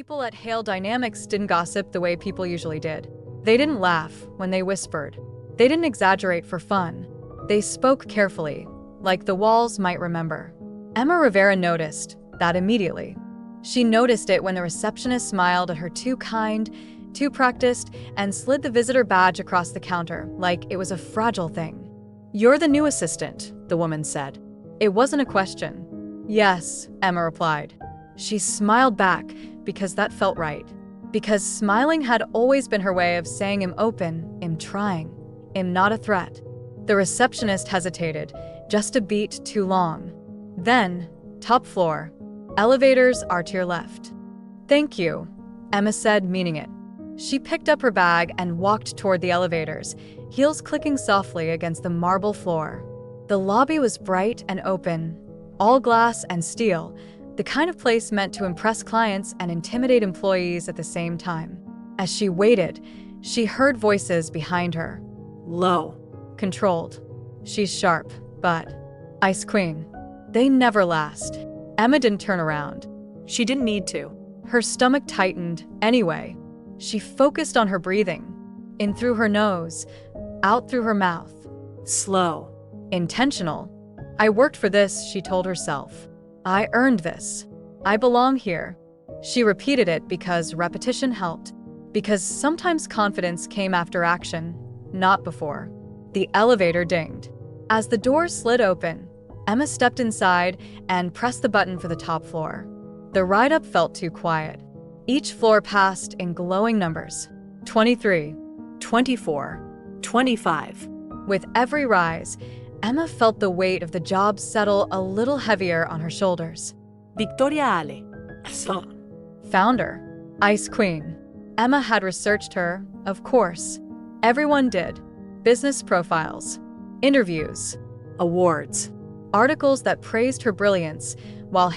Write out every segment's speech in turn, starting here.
People at Hale Dynamics didn't gossip the way people usually did. They didn't laugh when they whispered. They didn't exaggerate for fun. They spoke carefully, like the walls might remember. Emma Rivera noticed that immediately. She noticed it when the receptionist smiled at her too kind, too practiced, and slid the visitor badge across the counter like it was a fragile thing. "You're the new assistant," the woman said. It wasn't a question. "Yes," Emma replied. She smiled back because that felt right. Because smiling had always been her way of saying I'm open, I'm trying, I'm not a threat. The receptionist hesitated, just a beat too long. Then, top floor. Elevators are to your left. "Thank you," Emma said, meaning it. She picked up her bag and walked toward the elevators, heels clicking softly against the marble floor. The lobby was bright and open, all glass and steel, the kind of place meant to impress clients and intimidate employees at the same time. As she waited, she heard voices behind her. Low. Controlled. She's sharp, but... Ice Queen. They never last. Emma didn't turn around. She didn't need to. Her stomach tightened anyway. She focused on her breathing. In through her nose, out through her mouth. Slow. Intentional. I worked for this, she told herself. I earned this. I belong here. She repeated it because repetition helped. Because sometimes confidence came after action, not before. The elevator dinged. As the door slid open, Emma stepped inside and pressed the button for the top floor. The ride-up felt too quiet. Each floor passed in glowing numbers. 23, 24, 25. With every rise, Emma felt the weight of the job settle a little heavier on her shoulders. Victoria Ale. Founder. Ice Queen. Emma had researched her, of course. Everyone did. Business profiles. Interviews. Awards. Articles that praised her brilliance, while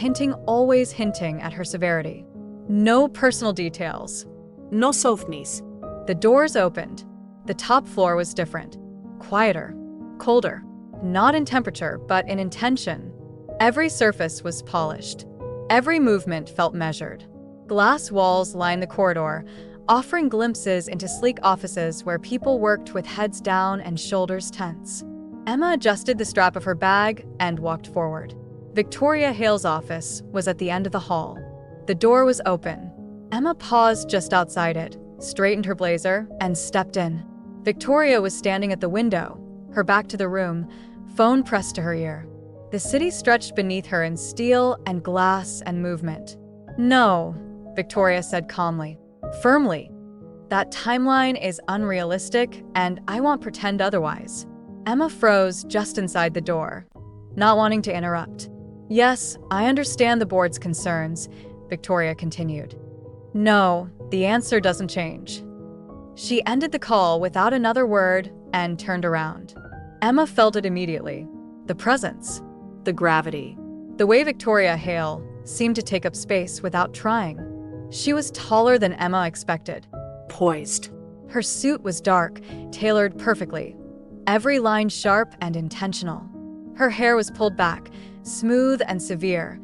always hinting at her severity. No personal details. No souvenirs. The doors opened. The top floor was different. Quieter. Colder. Not in temperature, but in intention. Every surface was polished. Every movement felt measured. Glass walls lined the corridor, offering glimpses into sleek offices where people worked with heads down and shoulders tense. Emma adjusted the strap of her bag and walked forward. Victoria Hale's office was at the end of the hall. The door was open. Emma paused just outside it, straightened her blazer, and stepped in. Victoria was standing at the window, her back to the room, phone pressed to her ear. The city stretched beneath her in steel and glass and movement. No, Victoria said calmly, firmly. That timeline is unrealistic, and I won't pretend otherwise. Emma froze just inside the door, not wanting to interrupt. Yes, I understand the board's concerns, Victoria continued. No, the answer doesn't change. She ended the call without another word and turned around. Emma felt it immediately. The presence. The gravity. The way Victoria Hale seemed to take up space without trying. She was taller than Emma expected. Poised. Her suit was dark, tailored perfectly. Every line sharp and intentional. Her hair was pulled back, smooth and severe,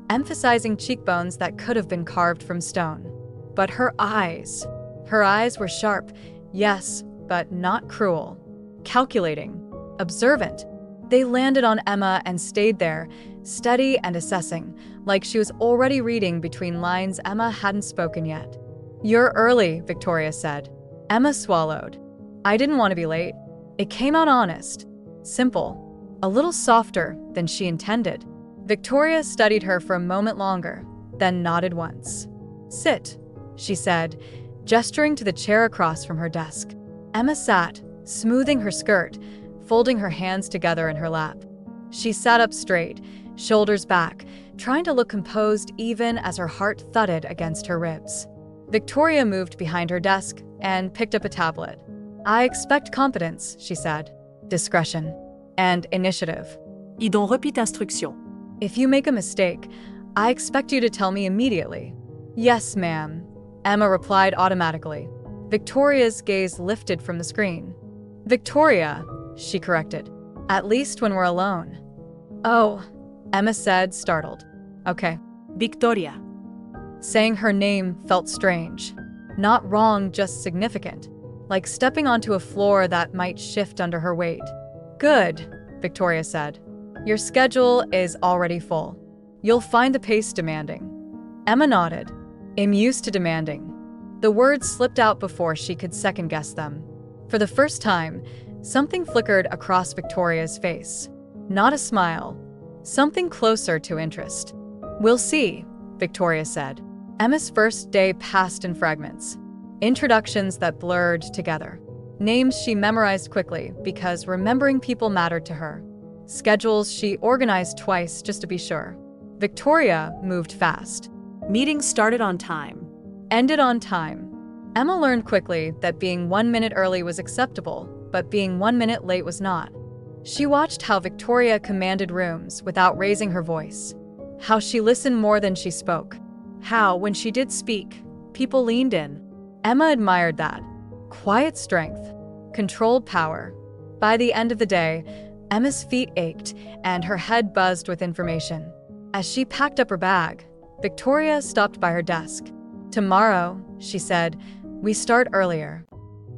emphasizing cheekbones that could have been carved from stone. But her eyes were sharp, yes, but not cruel. Calculating. Observant. They landed on Emma and stayed there, steady and assessing, like she was already reading between lines Emma hadn't spoken yet. You're early, Victoria said. Emma swallowed. I didn't want to be late. It came out honest. Simple. A little softer than she intended. Victoria studied her for a moment longer, then nodded once. Sit, she said, gesturing to the chair across from her desk. Emma sat, smoothing her skirt, folding her hands together in her lap. She sat up straight, shoulders back, trying to look composed even as her heart thudded against her ribs. Victoria moved behind her desk and picked up a tablet. I expect competence, she said. Discretion. And initiative. Et donc repeat instruction. If you make a mistake, I expect you to tell me immediately. Yes, ma'am, Emma replied automatically. Victoria's gaze lifted from the screen. Victoria, she corrected. At least when we're alone. Oh, Emma said, startled. Okay. Victoria. Saying her name felt strange. Not wrong, just significant. Like stepping onto a floor that might shift under her weight. Good, Victoria said. Your schedule is already full. You'll find the pace demanding. Emma nodded. I'm used to demanding. The words slipped out before she could second-guess them. For the first time, something flickered across Victoria's face. Not a smile. Something closer to interest. We'll see, Victoria said. Emma's first day passed in fragments. Introductions that blurred together. Names she memorized quickly because remembering people mattered to her. Schedules she organized twice just to be sure. Victoria moved fast. Meetings started on time. Ended on time. Emma learned quickly that being 1 minute early was acceptable, but being 1 minute late was not. She watched how Victoria commanded rooms without raising her voice. How she listened more than she spoke. How, when she did speak, people leaned in. Emma admired that. Quiet strength. Controlled power. By the end of the day, Emma's feet ached and her head buzzed with information. As she packed up her bag, Victoria stopped by her desk. Tomorrow, she said, we start earlier.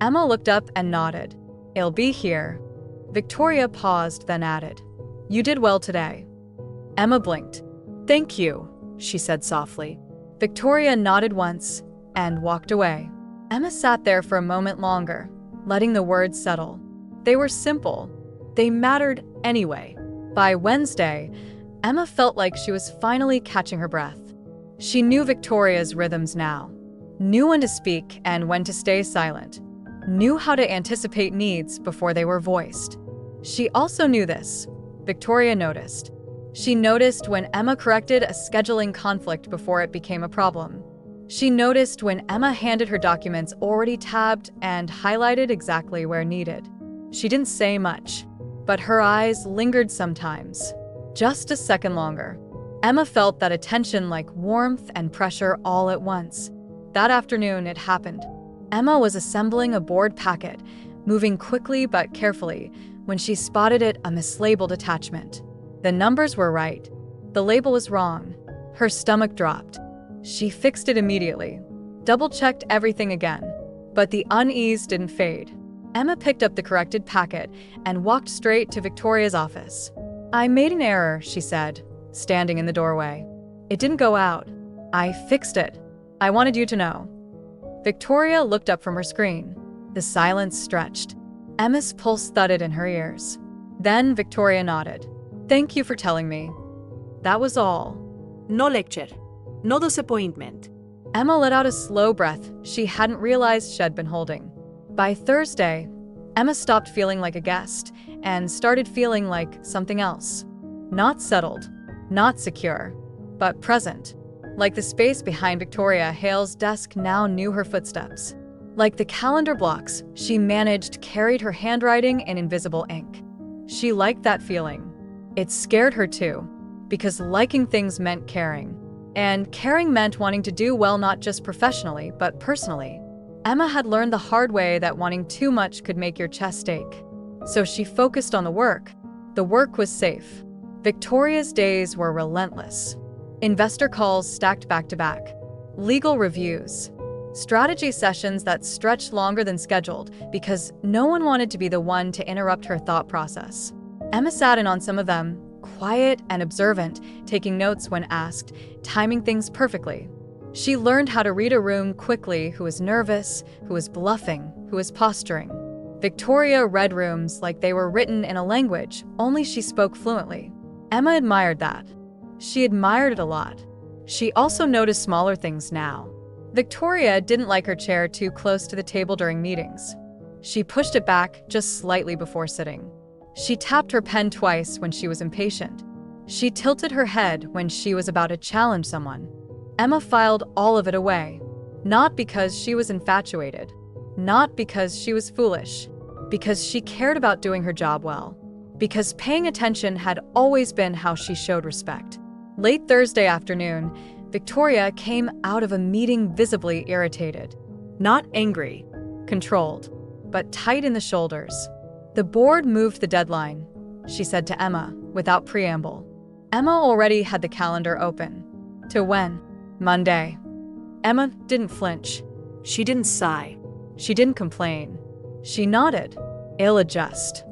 Emma looked up and nodded. It'll be here. Victoria paused, then added, You did well today. Emma blinked. Thank you, she said softly. Victoria nodded once and walked away. Emma sat there for a moment longer, letting the words settle. They were simple. They mattered anyway. By Wednesday, Emma felt like she was finally catching her breath. She knew Victoria's rhythms now. Knew when to speak and when to stay silent. Knew how to anticipate needs before they were voiced. She also knew this. Victoria noticed. She noticed when Emma corrected a scheduling conflict before it became a problem. She noticed when Emma handed her documents already tabbed and highlighted exactly where needed. She didn't say much, but her eyes lingered sometimes. Just a second longer. Emma felt that attention like warmth and pressure all at once. That afternoon, it happened. Emma was assembling a board packet, moving quickly but carefully, when she spotted it a mislabeled attachment. The numbers were right. The label was wrong. Her stomach dropped. She fixed it immediately. Double-checked everything again. But the unease didn't fade. Emma picked up the corrected packet and walked straight to Victoria's office. I made an error, she said, standing in the doorway. It didn't go out. I fixed it. I wanted you to know. Victoria looked up from her screen. The silence stretched. Emma's pulse thudded in her ears. Then Victoria nodded. Thank you for telling me. That was all. No lecture. No disappointment. Emma let out a slow breath she hadn't realized she'd been holding. By Thursday, Emma stopped feeling like a guest and started feeling like something else. Not settled, not secure, but present. Like the space behind Victoria Hale's desk now knew her footsteps. Like the calendar blocks she managed carried her handwriting in invisible ink. She liked that feeling. It scared her too, because liking things meant caring. And caring meant wanting to do well not just professionally, but personally. Emma had learned the hard way that wanting too much could make your chest ache. So she focused on the work. The work was safe. Victoria's days were relentless. Investor calls stacked back to back. Legal reviews. Strategy sessions that stretched longer than scheduled because no one wanted to be the one to interrupt her thought process. Emma sat in on some of them, quiet and observant, taking notes when asked, timing things perfectly. She learned how to read a room quickly who was nervous, who was bluffing, who was posturing. Victoria read rooms like they were written in a language only she spoke fluently. Emma admired that. She admired it a lot. She also noticed smaller things now. Victoria didn't like her chair too close to the table during meetings. She pushed it back just slightly before sitting. She tapped her pen twice when she was impatient. She tilted her head when she was about to challenge someone. Emma filed all of it away. Not because she was infatuated. Not because she was foolish. Because she cared about doing her job well. Because paying attention had always been how she showed respect. Late Thursday afternoon, Victoria came out of a meeting visibly irritated. Not angry, controlled, but tight in the shoulders. The board moved the deadline, she said to Emma, without preamble. Emma already had the calendar open. To when? Monday. Emma didn't flinch. She didn't sigh. She didn't complain. She nodded. Ill-adjust.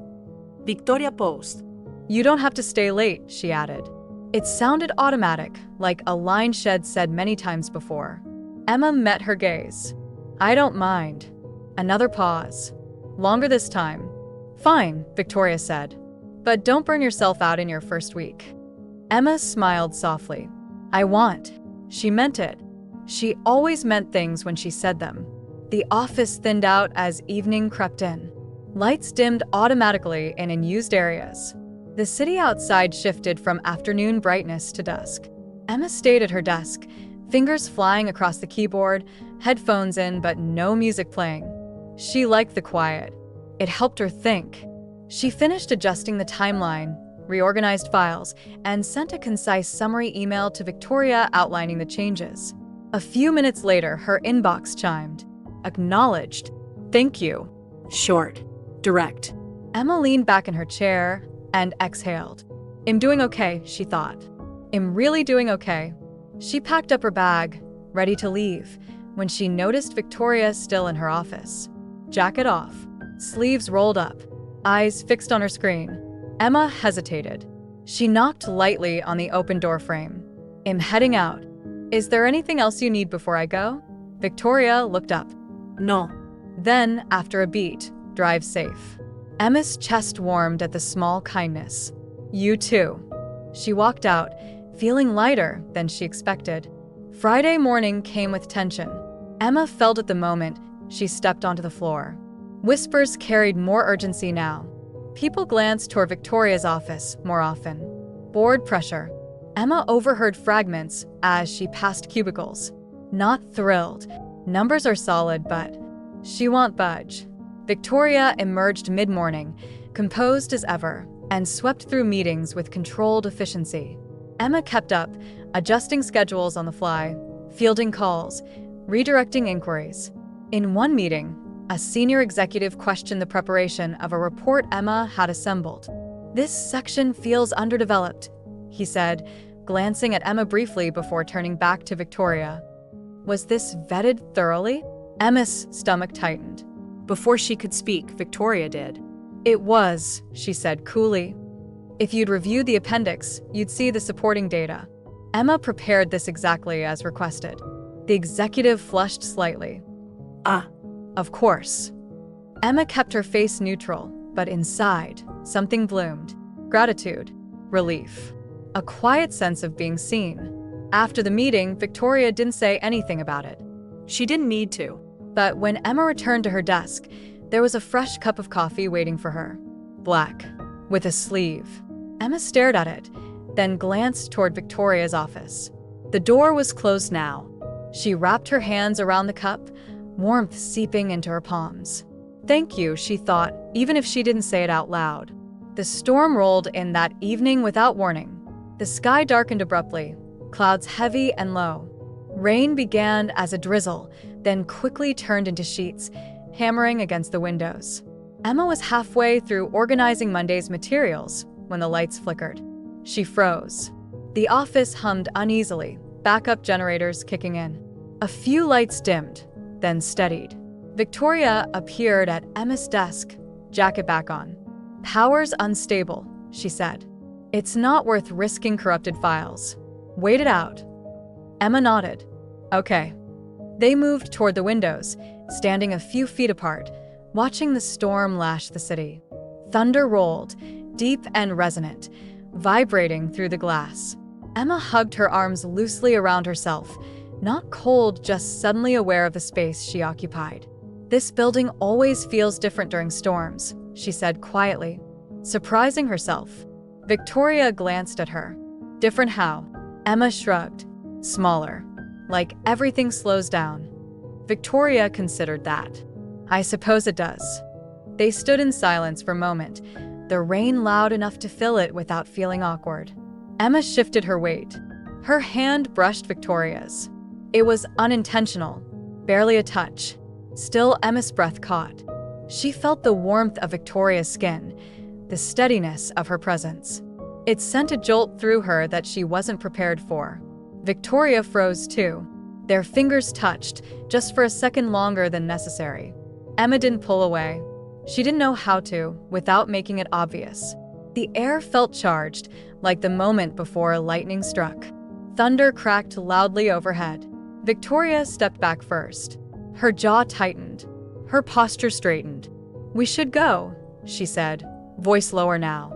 Victoria paused. You don't have to stay late, she added. It sounded automatic, like a line she'd said many times before. Emma met her gaze. I don't mind. Another pause. Longer this time. Fine, Victoria said. But don't burn yourself out in your first week. Emma smiled softly. I want. She meant it. She always meant things when she said them. The office thinned out as evening crept in. Lights dimmed automatically in unused areas. The city outside shifted from afternoon brightness to dusk. Emma stayed at her desk, fingers flying across the keyboard, headphones in but no music playing. She liked the quiet. It helped her think. She finished adjusting the timeline, reorganized files, and sent a concise summary email to Victoria outlining the changes. A few minutes later, her inbox chimed. Acknowledged. Thank you. Short. Direct. Emma leaned back in her chair and exhaled. I'm doing okay, she thought. I'm really doing okay. She packed up her bag, ready to leave, when she noticed Victoria still in her office. Jacket off, sleeves rolled up, eyes fixed on her screen. Emma hesitated. She knocked lightly on the open door frame. I'm heading out. Is there anything else you need before I go? Victoria looked up. No. Then, after a beat, drive safe. Emma's chest warmed at the small kindness. You too. She walked out, feeling lighter than she expected. Friday morning came with tension. Emma felt at the moment she stepped onto the floor. Whispers carried more urgency now. People glanced toward Victoria's office more often. Board pressure. Emma overheard fragments as she passed cubicles. Not thrilled. Numbers are solid, but she won't budge. Victoria emerged mid-morning, composed as ever, and swept through meetings with controlled efficiency. Emma kept up, adjusting schedules on the fly, fielding calls, redirecting inquiries. In one meeting, a senior executive questioned the preparation of a report Emma had assembled. This section feels underdeveloped, he said, glancing at Emma briefly before turning back to Victoria. Was this vetted thoroughly? Emma's stomach tightened. Before she could speak, Victoria did. It was, she said coolly. If you'd reviewed the appendix, you'd see the supporting data. Emma prepared this exactly as requested. The executive flushed slightly. Of course. Emma kept her face neutral, but inside, something bloomed. Gratitude. Relief. A quiet sense of being seen. After the meeting, Victoria didn't say anything about it. She didn't need to. But when Emma returned to her desk, there was a fresh cup of coffee waiting for her. Black, with a sleeve. Emma stared at it, then glanced toward Victoria's office. The door was closed now. She wrapped her hands around the cup, warmth seeping into her palms. Thank you, she thought, even if she didn't say it out loud. The storm rolled in that evening without warning. The sky darkened abruptly, clouds heavy and low. Rain began as a drizzle, then quickly turned into sheets, hammering against the windows. Emma was halfway through organizing Monday's materials when the lights flickered. She froze. The office hummed uneasily, backup generators kicking in. A few lights dimmed, then steadied. Victoria appeared at Emma's desk, jacket back on. Power's unstable, she said. It's not worth risking corrupted files. Wait it out. Emma nodded. Okay. They moved toward the windows, standing a few feet apart, watching the storm lash the city. Thunder rolled, deep and resonant, vibrating through the glass. Emma hugged her arms loosely around herself, not cold, just suddenly aware of the space she occupied. This building always feels different during storms, she said quietly, surprising herself. Victoria glanced at her. Different how? Emma shrugged. Smaller. Like everything slows down. Victoria considered that. I suppose it does. They stood in silence for a moment, the rain loud enough to fill it without feeling awkward. Emma shifted her weight. Her hand brushed Victoria's. It was unintentional, barely a touch. Still, Emma's breath caught. She felt the warmth of Victoria's skin, the steadiness of her presence. It sent a jolt through her that she wasn't prepared for. Victoria froze too. Their fingers touched, just for a second longer than necessary. Emma didn't pull away. She didn't know how to, without making it obvious. The air felt charged, like the moment before lightning struck. Thunder cracked loudly overhead. Victoria stepped back first. Her jaw tightened. Her posture straightened. "We should go," she said, voice lower now.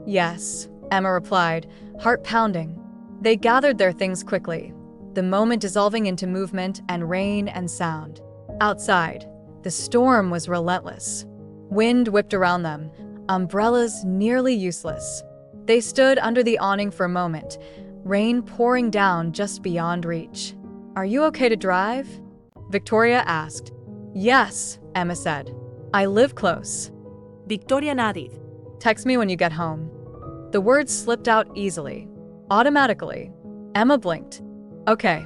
"Yes," Emma replied, heart pounding. They gathered their things quickly, the moment dissolving into movement and rain and sound. Outside, the storm was relentless. Wind whipped around them, umbrellas nearly useless. They stood under the awning for a moment, rain pouring down just beyond reach. "Are you okay to drive?" Victoria asked. "Yes," Emma said. "I live close." Victoria nodded. "Text me when you get home." The words slipped out easily, automatically. Emma blinked. "Okay."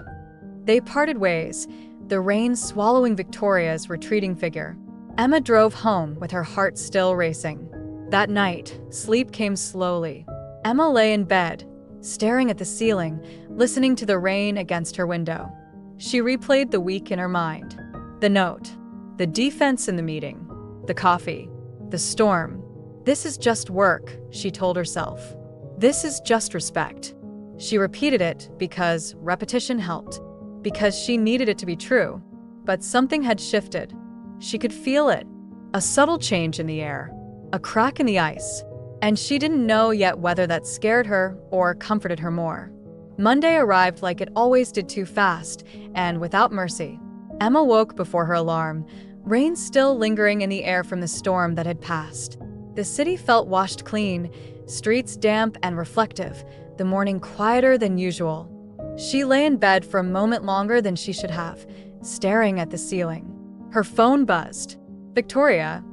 They parted ways, the rain swallowing Victoria's retreating figure. Emma drove home with her heart still racing. That night, sleep came slowly. Emma lay in bed, staring at the ceiling, listening to the rain against her window. She replayed the week in her mind. The note, the defense in the meeting, the coffee, the storm. This is just work, she told herself. This is just respect. She repeated it because repetition helped, because she needed it to be true. But something had shifted. She could feel it, a subtle change in the air, a crack in the ice, and she didn't know yet whether that scared her or comforted her more. Monday arrived like it always did, too fast and without mercy. Emma woke before her alarm, rain still lingering in the air from the storm that had passed. The city felt washed clean, streets damp and reflective, the morning quieter than usual. She lay in bed for a moment longer than she should have, staring at the ceiling. Her phone buzzed. "Victoria,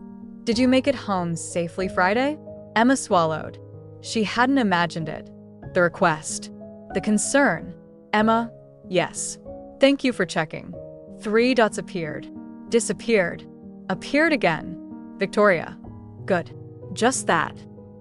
did you make it home safely Friday?" Emma swallowed. She hadn't imagined it. The request. The concern. "Emma, yes. Thank you for checking." 3 dots appeared. Disappeared. Appeared again. "Victoria. Good." Just that.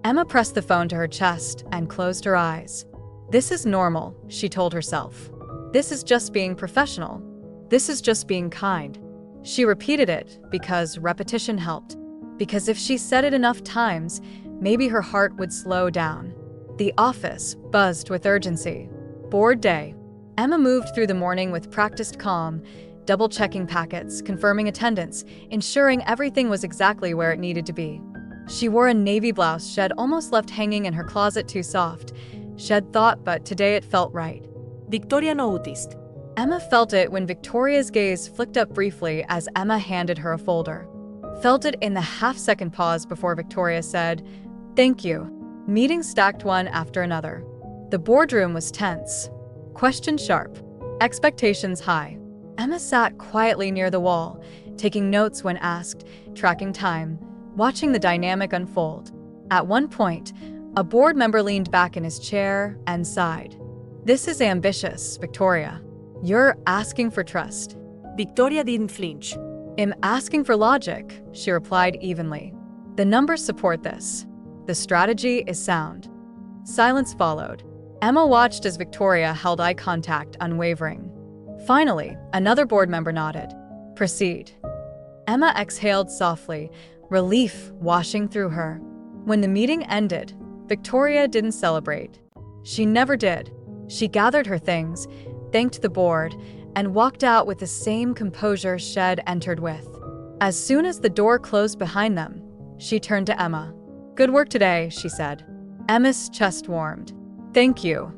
Emma pressed the phone to her chest and closed her eyes. "This is normal," she told herself. "This is just being professional. This is just being kind." She repeated it because repetition helped. Because if she said it enough times, maybe her heart would slow down. The office buzzed with urgency. Board day. Emma moved through the morning with practiced calm, double-checking packets, confirming attendance, ensuring everything was exactly where it needed to be. She wore a navy blouse Shed almost left hanging in her closet too soft. Shed thought, but today it felt right. Victoria noticed. Emma felt it when Victoria's gaze flicked up briefly as Emma handed her a folder. Felt it in the half-second pause before Victoria said, "Thank you." Meetings stacked one after another. The boardroom was tense. Questions sharp. Expectations high. Emma sat quietly near the wall, taking notes when asked, tracking time, watching the dynamic unfold. At one point, a board member leaned back in his chair and sighed. "This is ambitious, Victoria. You're asking for trust." Victoria didn't flinch. "I'm asking for logic," she replied evenly. "The numbers support this. The strategy is sound." Silence followed. Emma watched as Victoria held eye contact, unwavering. Finally, another board member nodded. "Proceed." Emma exhaled softly, relief washing through her. When the meeting ended, Victoria didn't celebrate. She never did. She gathered her things, thanked the board, and walked out with the same composure Shed entered with. As soon as the door closed behind them, she turned to Emma. "Good work today," she said. Emma's chest warmed. "Thank you."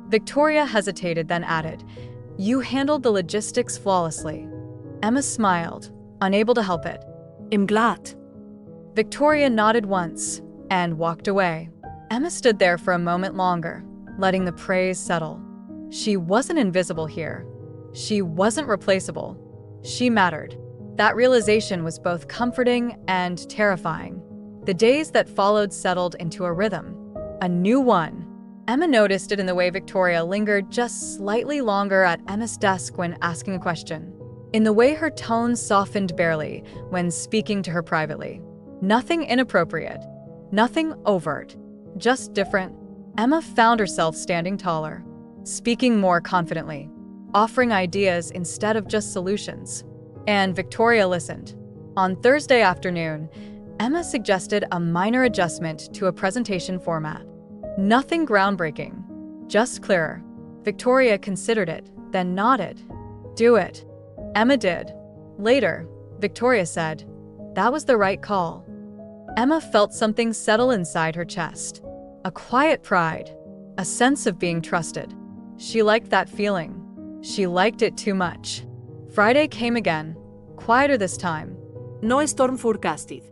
Victoria hesitated, then added, "You handled the logistics flawlessly." Emma smiled, unable to help it. "I'm glad." Victoria nodded once and walked away. Emma stood there for a moment longer, letting the praise settle. She wasn't invisible here. She wasn't replaceable. She mattered. That realization was both comforting and terrifying. The days that followed settled into a rhythm. A new one. Emma noticed it in the way Victoria lingered just slightly longer at Emma's desk when asking a question. In the way her tone softened barely when speaking to her privately. Nothing inappropriate. Nothing overt. Just different. Emma found herself standing taller, speaking more confidently. offering ideas instead of just solutions. And Victoria listened. On Thursday afternoon, Emma suggested a minor adjustment to a presentation format. Nothing groundbreaking, just clearer. Victoria considered it, then nodded. Do it. Emma did. Later, Victoria said, that was the right call. Emma felt something settle inside her chest. A quiet pride, a sense of being trusted. She liked that feeling. She liked it too much. Friday came again, quieter this time. No storm forecasted.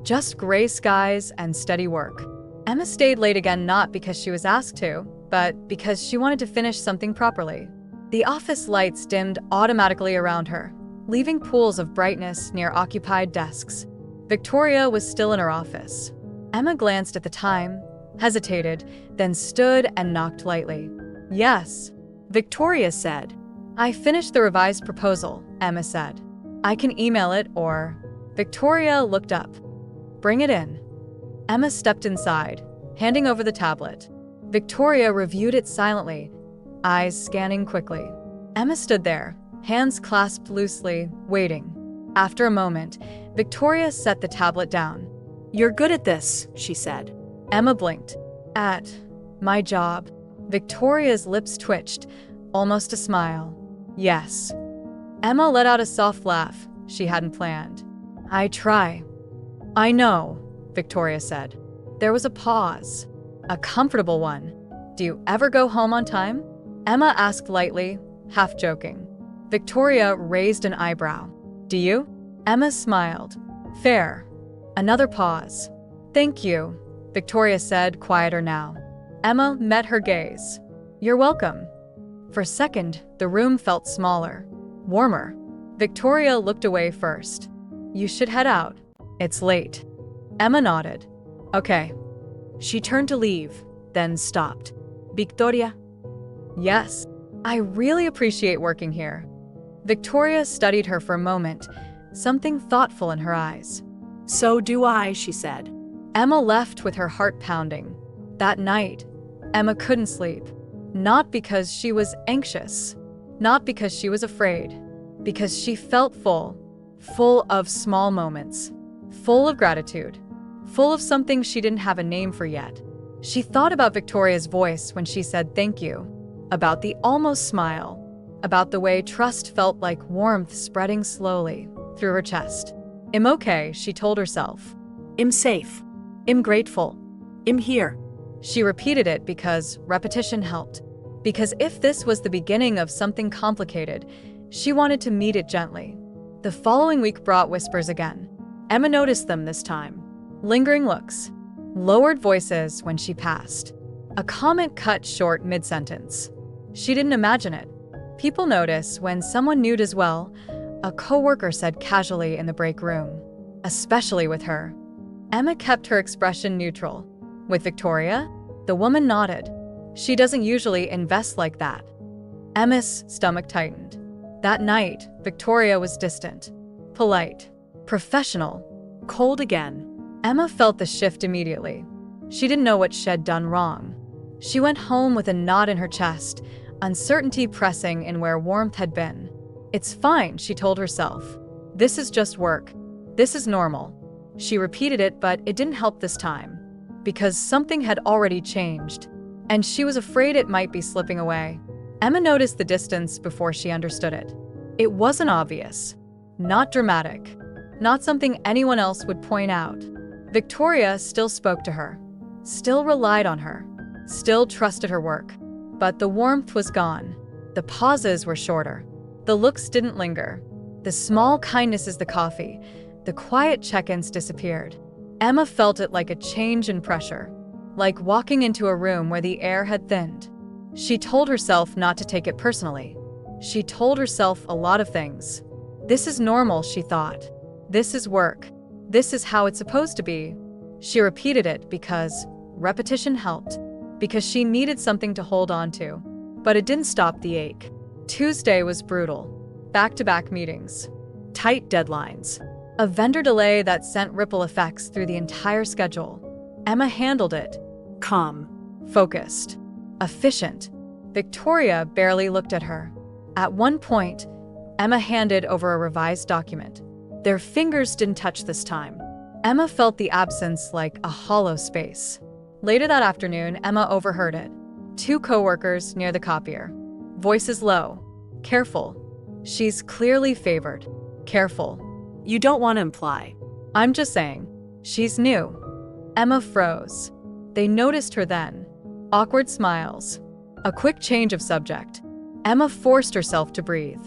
Just gray skies and steady work. Emma stayed late again not because she was asked to, but because she wanted to finish something properly. The office lights dimmed automatically around her, leaving pools of brightness near occupied desks. Victoria was still in her office. Emma glanced at the time, hesitated, then stood and knocked lightly. Yes, Victoria said. I finished the revised proposal, Emma said. I can email it or… Victoria looked up. Bring it in. Emma stepped inside, handing over the tablet. Victoria reviewed it silently, eyes scanning quickly. Emma stood there, hands clasped loosely, waiting. After a moment, Victoria set the tablet down. You're good at this, she said. Emma blinked. At my job. Victoria's lips twitched, almost a smile. Yes. Emma let out a soft laugh she hadn't planned. I try. I know, Victoria said. There was a pause. A comfortable one. Do you ever go home on time? Emma asked lightly, half joking. Victoria raised an eyebrow. Do you? Emma smiled. Fair. Another pause. Thank you, Victoria said, quieter now. Emma met her gaze. You're welcome. For a second, the room felt smaller, warmer. Victoria looked away first. You should head out. It's late. Emma nodded. Okay. She turned to leave, then stopped. Victoria? Yes. I really appreciate working here. Victoria studied her for a moment, something thoughtful in her eyes. So do I, she said. Emma left with her heart pounding. That night, Emma couldn't sleep. Not because she was anxious, not because she was afraid, because she felt full of small moments, full of gratitude, full of something she didn't have a name for yet. She thought about Victoria's voice when she said thank you, about the almost smile, about the way trust felt like warmth spreading slowly through her chest. I'm okay, she told herself. I'm safe. I'm grateful. I'm here. She repeated it because repetition helped. Because if this was the beginning of something complicated, she wanted to meet it gently. The following week brought whispers again. Emma noticed them this time. Lingering looks. Lowered voices when she passed. A comment cut short mid-sentence. She didn't imagine it. People notice when someone new does well, a coworker said casually in the break room. Especially with her. Emma kept her expression neutral. With Victoria, the woman nodded. She doesn't usually invest like that. Emma's stomach tightened. That night, Victoria was distant, polite, professional, cold again. Emma felt the shift immediately. She didn't know what she'd done wrong. She went home with a knot in her chest, uncertainty pressing in where warmth had been. It's fine, she told herself. This is just work. This is normal. She repeated it, but it didn't help this time. Because something had already changed. And she was afraid it might be slipping away. Emma noticed the distance before she understood it. It wasn't obvious. Not dramatic. Not something anyone else would point out. Victoria still spoke to her. Still relied on her. Still trusted her work. But the warmth was gone. The pauses were shorter. The looks didn't linger. The small kindnesses, the coffee, the quiet check-ins disappeared. Emma felt it like a change in pressure. Like walking into a room where the air had thinned. She told herself not to take it personally. She told herself a lot of things. This is normal, she thought. This is work. This is how it's supposed to be. She repeated it because repetition helped. Because she needed something to hold on to. But it didn't stop the ache. Tuesday was brutal. Back-to-back meetings. Tight deadlines. A vendor delay that sent ripple effects through the entire schedule. Emma handled it. Calm. Focused. Efficient. Victoria barely looked at her. At one point, Emma handed over a revised document. Their fingers didn't touch this time. Emma felt the absence like a hollow space. Later that afternoon, Emma overheard it. Two coworkers near the copier. Voices low. Careful. She's clearly favored. Careful. You don't want to imply. I'm just saying. She's new. Emma froze. They noticed her then. Awkward smiles. A quick change of subject. Emma forced herself to breathe.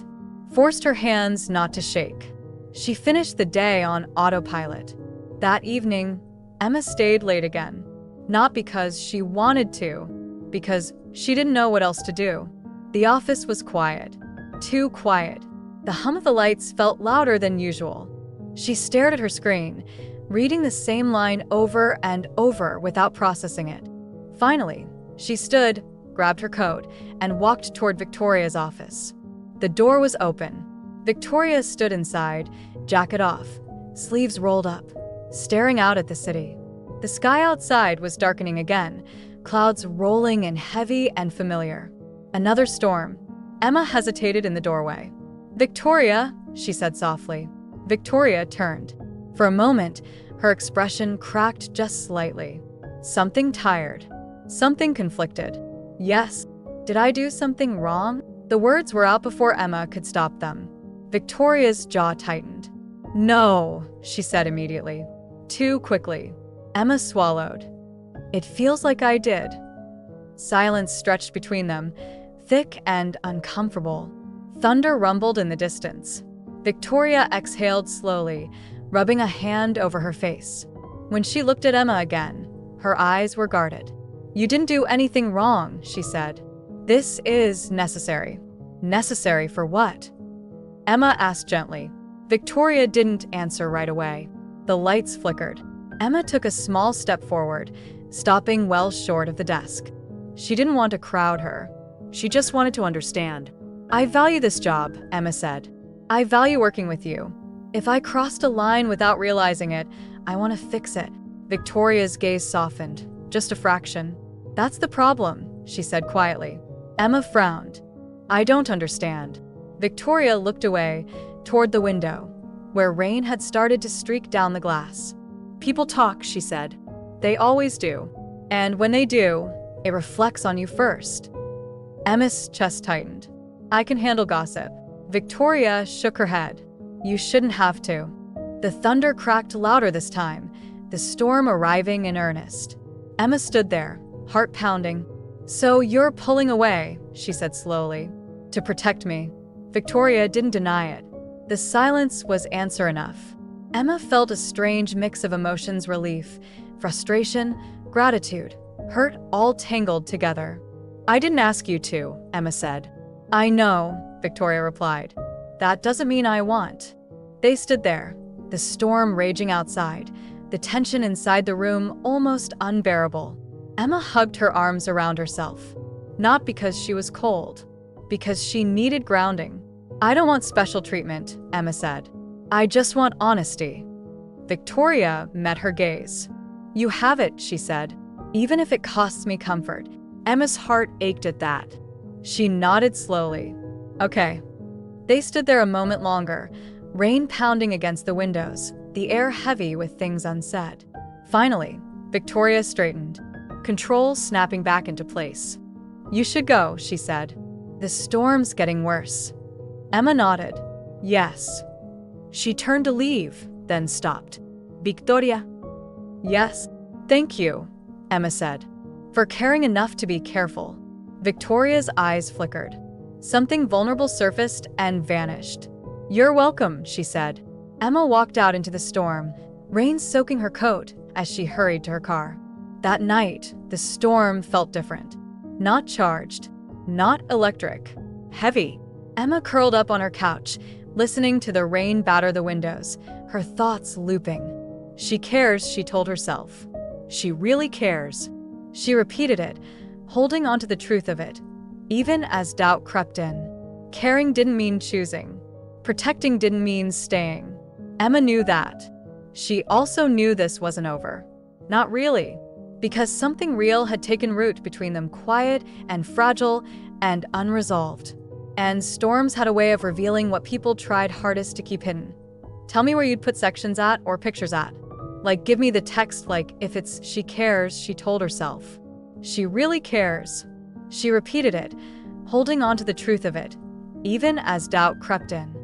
Forced her hands not to shake. She finished the day on autopilot. That evening, Emma stayed late again. Not because she wanted to, because she didn't know what else to do. The office was quiet. Too quiet. The hum of the lights felt louder than usual. She stared at her screen, reading the same line over and over without processing it. Finally, she stood, grabbed her coat, and walked toward Victoria's office. The door was open. Victoria stood inside, jacket off, sleeves rolled up, staring out at the city. The sky outside was darkening again, clouds rolling and heavy and familiar. Another storm. Emma hesitated in the doorway. "Victoria," she said softly. Victoria turned. For a moment, her expression cracked just slightly. Something tired. Something conflicted. "Yes. Did I do something wrong?" The words were out before Emma could stop them. Victoria's jaw tightened. "No," she said immediately. Too quickly. Emma swallowed. "It feels like I did." Silence stretched between them, thick and uncomfortable. Thunder rumbled in the distance. Victoria exhaled slowly, rubbing a hand over her face. When she looked at Emma again, her eyes were guarded. "You didn't do anything wrong," she said. "This is necessary." "Necessary for what?" Emma asked gently. Victoria didn't answer right away. The lights flickered. Emma took a small step forward, stopping well short of the desk. She didn't want to crowd her. She just wanted to understand. "I value this job," Emma said. "I value working with you. If I crossed a line without realizing it, I want to fix it." Victoria's gaze softened, just a fraction. "That's the problem," she said quietly. Emma frowned. "I don't understand." Victoria looked away, toward the window, where rain had started to streak down the glass. "People talk," she said. "They always do. And when they do, it reflects on you first." Emma's chest tightened. "I can handle gossip." Victoria shook her head. "You shouldn't have to." The thunder cracked louder this time, the storm arriving in earnest. Emma stood there, heart pounding. "So you're pulling away," she said slowly. "To protect me." Victoria didn't deny it. The silence was answer enough. Emma felt a strange mix of emotions: relief, frustration, gratitude, hurt, all tangled together. "I didn't ask you to," Emma said. "I know," Victoria replied. "That doesn't mean I want." They stood there, the storm raging outside, the tension inside the room almost unbearable. Emma hugged her arms around herself. Not because she was cold, because she needed grounding. "I don't want special treatment," Emma said. "I just want honesty." Victoria met her gaze. "You have it," she said. "Even if it costs me comfort." Emma's heart ached at that. She nodded slowly. "Okay." They stood there a moment longer, rain pounding against the windows, the air heavy with things unsaid. Finally, Victoria straightened, control snapping back into place. "You should go," she said. "The storm's getting worse." Emma nodded. "Yes." She turned to leave, then stopped. "Victoria?" "Yes." "Thank you," Emma said, "for caring enough to be careful." Victoria's eyes flickered. Something vulnerable surfaced and vanished. "You're welcome," she said. Emma walked out into the storm, rain soaking her coat as she hurried to her car. That night, the storm felt different. Not charged, not electric, heavy. Emma curled up on her couch, listening to the rain batter the windows, her thoughts looping. "She cares," she told herself. "She really cares." She repeated it, holding on to the truth of it, even as doubt crept in. Caring didn't mean choosing. Protecting didn't mean staying. Emma knew that. She also knew this wasn't over. Not really. Because something real had taken root between them, quiet and fragile and unresolved. And Storms had a way of revealing what people tried hardest to keep hidden. Tell me where you'd put sections at or pictures at. Like, give me the text, like, if it's she cares, she told herself. She really cares. She repeated it, holding on to the truth of it, even as doubt crept in.